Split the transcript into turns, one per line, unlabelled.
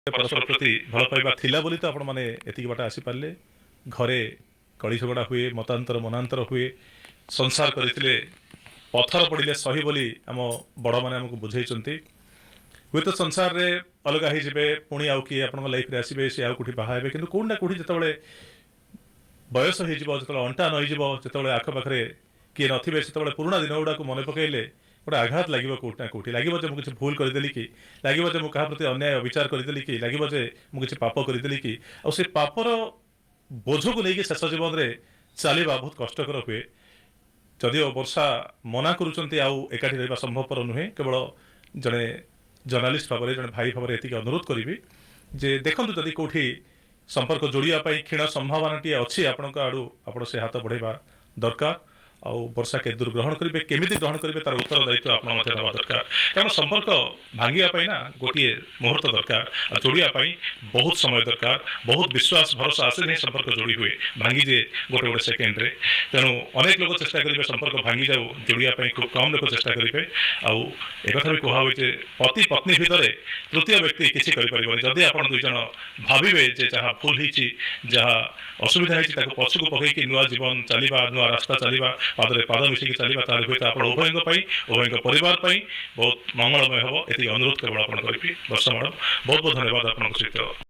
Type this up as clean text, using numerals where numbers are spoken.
परस्पर प्रति भल पाइबा थिला बोली तो आपण माने एतिक बाटा आसी पारले घरे कली झगड़ा हुए मतांतर मनांतर हुए संसार करथिले पत्थर पड़िले सही बोली आम बड़ माने हमको बुझाइछंती हुए तो संसार रे अलगा ही जिबे पुणी आउ कि आपण लाइफ रे आसीबे से आउ कुठी बाहा हेबे किंतु कोन ना कुठी जतबेले बयस हो जिवो जतबेले अंटा नई जिवो जतबेले आख पाखरे किए नथिबे सेतबेले पुराना दिन गुडा को मन पकेइले गोटे आघात लगे कौटना कौटी लगे जे मुझे भूल करदेली कि लगे जे मुझे प्रति अन्याय अविचार करदेली कि लगे जे मुझे पाप करदेली कि आ पापर बोझ को लेकिन शेष जीवन में चलवा बहुत कष्टकर हुए जदिओ वर्षा मना करुँच एकाठी रहा संभवपर नुहे केवल जड़े जर्नालीस्ट भाव में जड़े भाई भाव में ये अनुरोध करी जे देखो जदि कौटी संपर्क जोड़ाई क्षीण संभावना अच्छी आपण आड़ू आप से हाथ बढ़ेगा दरकार आउ वर्षा के दुर्ग्रहण करेंगे केमी ग्रहण करेंगे तार उत्तर दायित्व आप दरकार कारण संपर्क भांगापी ना गोटे मुहूर्त दरकार जोड़ाई बहुत समय दरकार बहुत विश्वास भरोसा आसे नहीं संपर्क जोड़ी हुए भांगी जे गोटे गोटे सेकेंड रे तेणु अनेक लोग चेष्टा करेंगे संपर्क भांगी जाऊ जोड़ाई खूब कम लोग चेष्टा करेंगे आउ एक भी कहुए पति पत्नी भितर तृतीय व्यक्ति किसी करें जदि आप दुईज भावे जहाँ भूल होती जहाँ असुविधा होती पछक पकईकि नुआ जीवन चलवा नुआ रास्ता चलवा पादरे पाद मिसिकी चलवा तार हुए आप उभय परिवार बहुत मंगलमय हम ये अनुरोध केवल आप करी वर्षा मैडम बहुत बहुत धन्यवाद आप सहित।